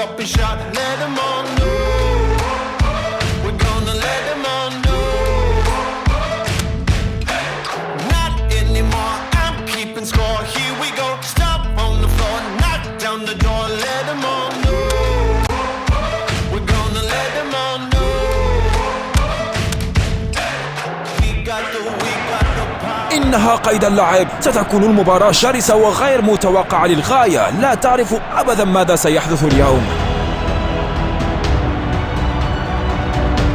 up and shout, let them all know. We're gonna let them all know. Not anymore, I'm keeping score. Here we go, stop on the floor, knock down the door, let them all know. We're gonna let them all know. We got the power. إنها قيد اللعب. ستكون المباراة شرسة وغير متوقعة للغاية. لا تعرف أبدا ماذا سيحدث اليوم.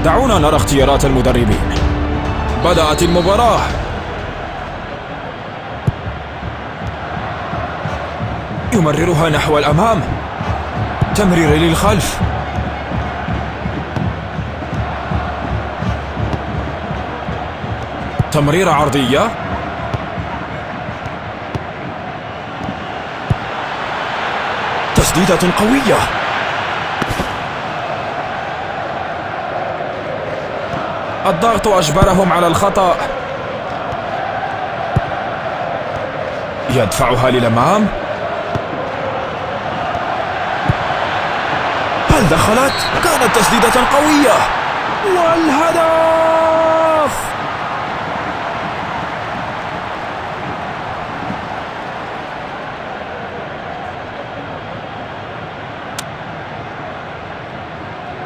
دعونا نرى اختيارات المدربين. بدأت المباراة. يمررها نحو الأمام. تمرير للخلف. تمريرة عرضية. تسديدة قوية. الضغط أجبرهم على الخطأ. يدفعها للأمام. هل دخلت؟ كانت تسديدة قوية. والهدف!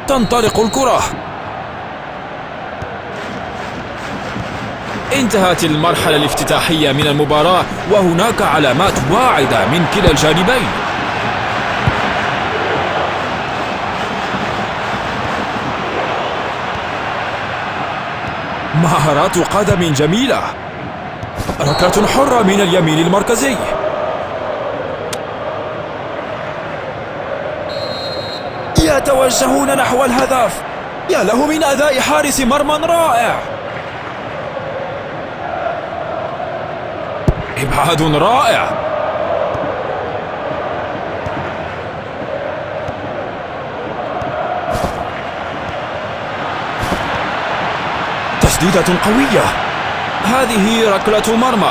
تنطلق الكرة. انتهت المرحلة الافتتاحية من المباراة وهناك علامات واعدة من كلا الجانبين. مهارات قدم جميلة. ركلة حرة من اليمين المركزي. يتوجهون نحو الهدف. يا له من أداء حارس مرمى رائع. إبعاد رائع. تسديدة قوية. هذه ركلة مرمى.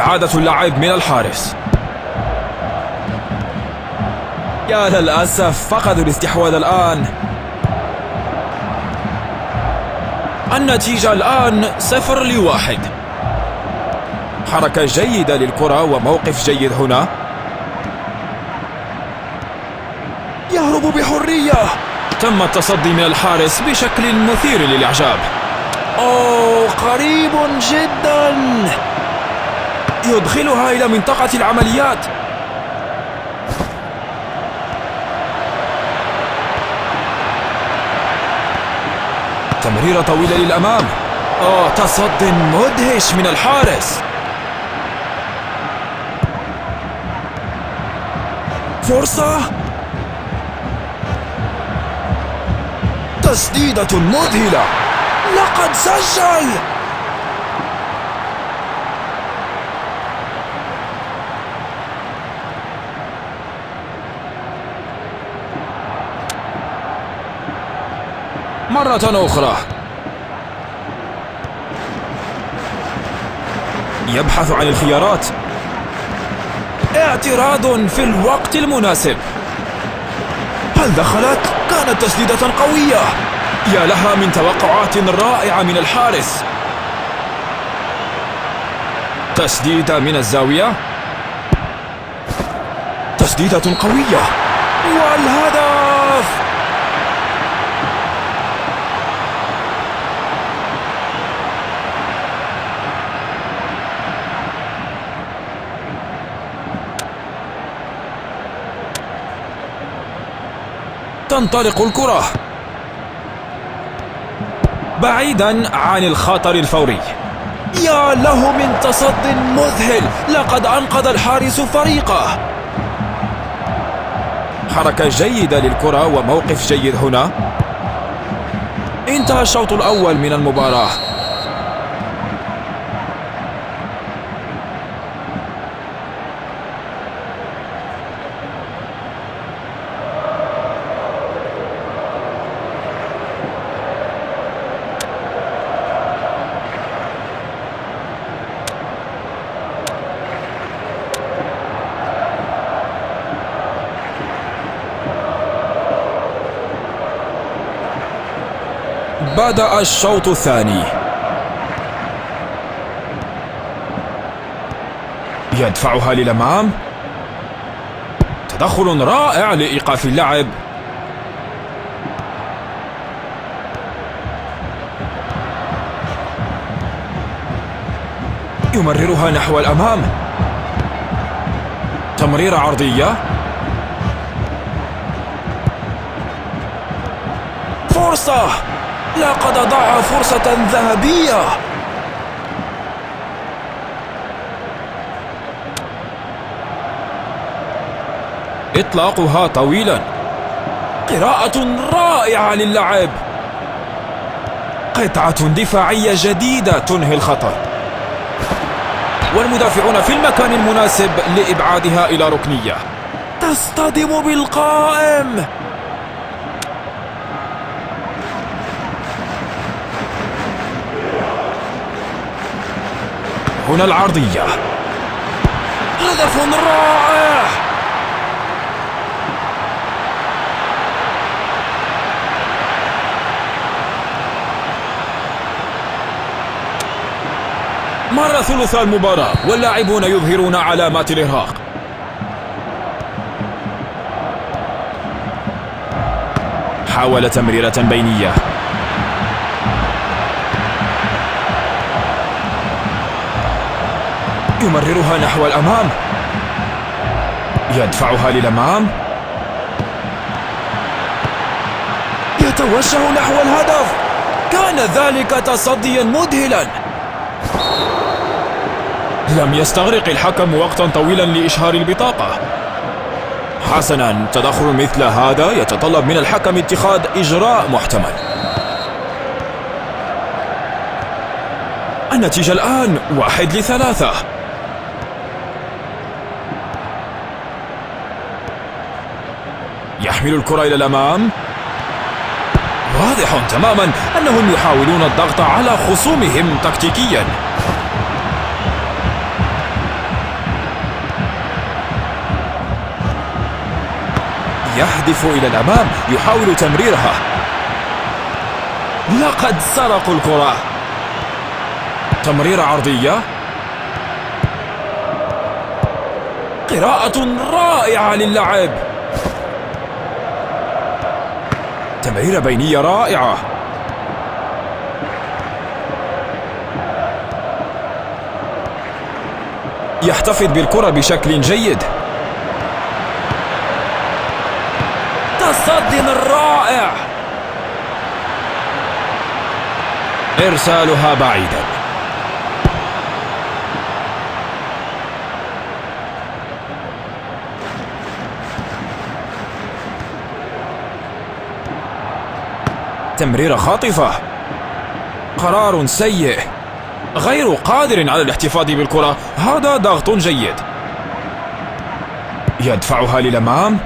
إعادة اللعب من الحارس. يا للأسف فقدوا الاستحواذ الآن. النتيجة الآن 0-1. حركة جيدة للكرة وموقف جيد هنا. يهرب بحرية. تم التصدي من الحارس بشكل مثير للإعجاب. أوه، قريب جدا. يدخلها إلى منطقة العمليات. تمريرة طويلة للأمام. تصد مدهش من الحارس. فرصة. تسديدة مذهلة. لقد سجل. مرة أخرى. يبحث عن الخيارات. اعتراض في الوقت المناسب. هل دخلت؟ كانت تسديدة قوية. يا لها من توقعات رائعة من الحارس. تسديدة من الزاوية. تسديدة قوية. والهدف! تنطلق الكرة بعيدا عن الخطر الفوري. يا له من تصد مذهل. لقد أنقذ الحارس فريقه. حركة جيدة للكرة وموقف جيد هنا. انتهى الشوط الأول من المباراة. بدأ الشوط الثاني. يدفعها للأمام. تدخل رائع لإيقاف اللعب. يمررها نحو الأمام. تمريرة عرضية. فرصة، لقد ضاع فرصة ذهبية. إطلاقها طويلا. قراءة رائعة للعب. قطعة دفاعية جديدة تنهي الخطر، والمدافعون في المكان المناسب لإبعادها إلى ركنية. تصطدم بالقائم. هنا العرضية. هدف رائع. مر ثلث المباراة واللاعبون يظهرون علامات الإرهاق. حاول تمريرة بينية. يمررها نحو الأمام. يدفعها للأمام. يتوجه نحو الهدف. كان ذلك تصديا مذهلا. لم يستغرق الحكم وقتا طويلا لإشهار البطاقة. حسنا، تدخل مثل هذا يتطلب من الحكم اتخاذ إجراء محتمل. النتيجة الآن 1-3. يحمل الكرة إلى الأمام. واضح تماما أنهم يحاولون الضغط على خصومهم تكتيكيا. يهدف إلى الأمام، يحاول تمريرها. لقد سرقوا الكرة. تمريرة عرضية. قراءة رائعة للعب. تمريرة بينية رائعة. يحتفظ بالكرة بشكل جيد. تصد رائع. إرسالها بعيدا. تمريرة خاطفة. قرار سيء. غير قادر على الاحتفاظ بالكرة. هذا ضغط جيد. يدفعها للأمام.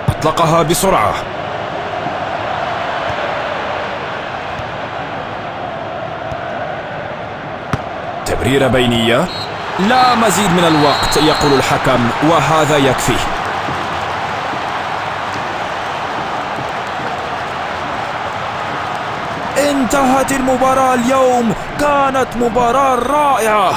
أطلقها بسرعة. تمريرة بينية. لا مزيد من الوقت يقول الحكم، وهذا يكفي. انتهت المباراة اليوم. كانت مباراة رائعة.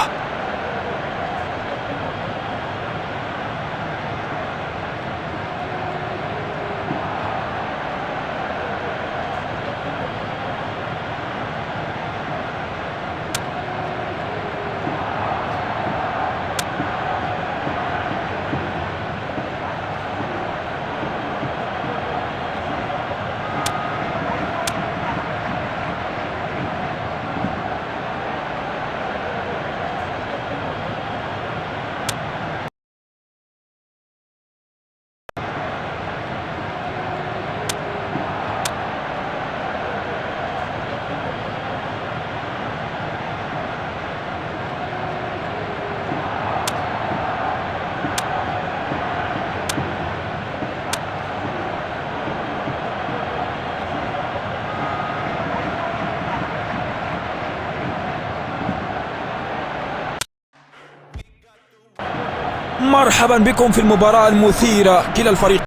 مرحبا بكم في المباراة المثيرة. كلا الفريق